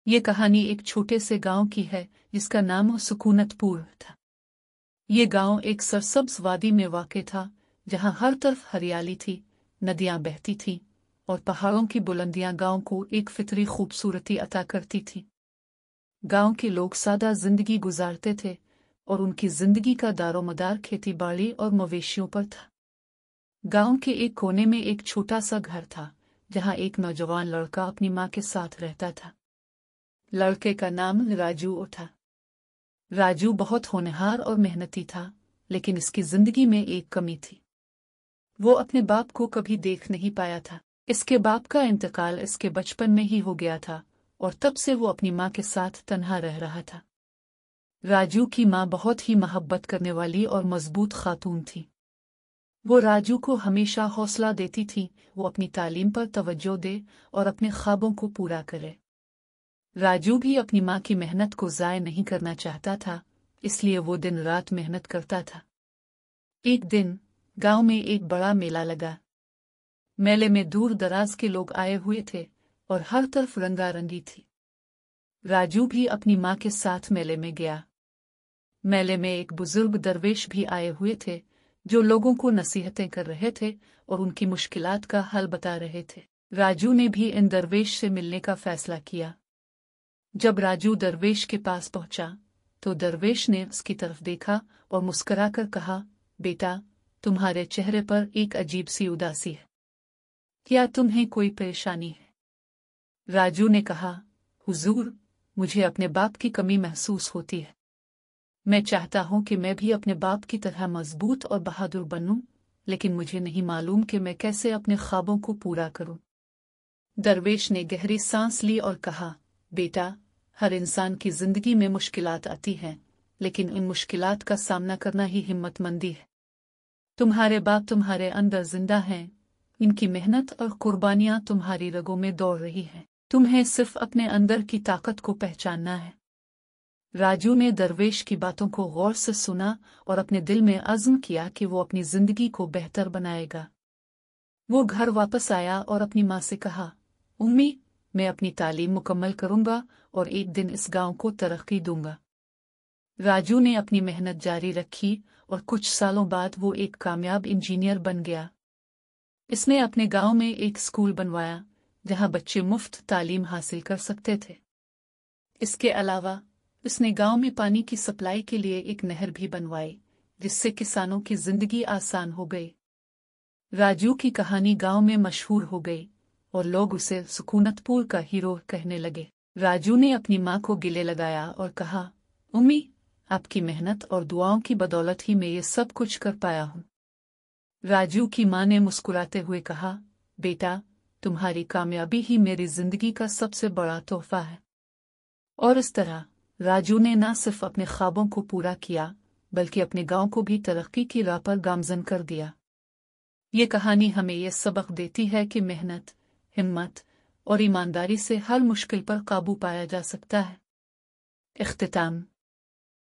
ये कहानी एक छोटे से गांव की है जिसका नाम सुकूनतपुर था। ये गांव एक सरसब्ज वादी में वाक़ था जहां हर तरफ हरियाली थी, नदियां बहती थीं और पहाड़ों की बुलंदियां गांव को एक फितरी खूबसूरती अता करती थीं। गांव के लोग सादा जिंदगी गुजारते थे और उनकी जिंदगी का दारोमदार खेती बाड़ी और मवेशियों पर था। गांव के एक कोने में एक छोटा सा घर था जहां एक नौजवान लड़का अपनी मां के साथ रहता था। लड़के का नाम राजू था। राजू बहुत होनहार और मेहनती था, लेकिन इसकी जिंदगी में एक कमी थी। वो अपने बाप को कभी देख नहीं पाया था। इसके बाप का इंतकाल इसके बचपन में ही हो गया था और तब से वो अपनी मां के साथ तन्हा रह रहा था। राजू की मां बहुत ही मोहब्बत करने वाली और मजबूत खातून थी। वो राजू को हमेशा हौसला देती थी वो अपनी तालीम पर तवज्जो दे और अपने ख्वाबों को पूरा करे। राजू भी अपनी मां की मेहनत को ज़ाय नहीं करना चाहता था, इसलिए वो दिन रात मेहनत करता था। एक दिन गांव में एक बड़ा मेला लगा। मेले में दूर दराज के लोग आए हुए थे और हर तरफ रंगारंगी थी। राजू भी अपनी मां के साथ मेले में गया। मेले में एक बुजुर्ग दरवेश भी आए हुए थे जो लोगों को नसीहतें कर रहे थे और उनकी मुश्किलात का हल बता रहे थे। राजू ने भी इन दरवेश से मिलने का फैसला किया। जब राजू दरवेश के पास पहुंचा तो दरवेश ने उसकी तरफ देखा और मुस्कुराकर कहा, बेटा, तुम्हारे चेहरे पर एक अजीब सी उदासी है। क्या तुम्हें कोई परेशानी है? राजू ने कहा, हुजूर, मुझे अपने बाप की कमी महसूस होती है। मैं चाहता हूं कि मैं भी अपने बाप की तरह मजबूत और बहादुर बनूं, लेकिन मुझे नहीं मालूम कि मैं कैसे अपने ख्वाबों को पूरा करूं। दरवेश ने गहरी सांस ली और कहा, बेटा, हर इंसान की जिंदगी में मुश्किलात आती हैं, लेकिन इन मुश्किलात का सामना करना ही हिम्मतमंदी है। तुम्हारे बाप तुम्हारे अंदर जिंदा हैं, इनकी मेहनत और कुर्बानियां तुम्हारी रगों में दौड़ रही हैं। तुम्हें सिर्फ अपने अंदर की ताकत को पहचानना है। राजू ने दरवेश की बातों को गौर से सुना और अपने दिल में अज़्म किया कि वो अपनी जिंदगी को बेहतर बनाएगा। वो घर वापस आया और अपनी मां से कहा, उम्मी, मैं अपनी तालीम मुकम्मल करूंगा और एक दिन इस गांव को तरक्की दूंगा। राजू ने अपनी मेहनत जारी रखी और कुछ सालों बाद वो एक कामयाब इंजीनियर बन गया। इसने अपने गांव में एक स्कूल बनवाया जहां बच्चे मुफ्त तालीम हासिल कर सकते थे। इसके अलावा इसने गांव में पानी की सप्लाई के लिए एक नहर भी बनवाई, जिससे किसानों की जिंदगी आसान हो गई। राजू की कहानी गांव में मशहूर हो गई और लोग उसे सुकूनतपुर का हीरो कहने लगे। राजू ने अपनी मां को गले लगाया और कहा, उम्मी, आपकी मेहनत और दुआओं की बदौलत ही मैं ये सब कुछ कर पाया हूं। राजू की मां ने मुस्कुराते हुए कहा, बेटा, तुम्हारी कामयाबी ही मेरी जिंदगी का सबसे बड़ा तोहफा है। और इस तरह राजू ने न सिर्फ अपने ख्वाबों को पूरा किया, बल्कि अपने गांव को भी तरक्की की राह पर गामजन कर दिया। ये कहानी हमें यह सबक देती है कि मेहनत, हिम्मत और ईमानदारी से हर मुश्किल पर काबू पाया जा सकता है। इख्तिताम।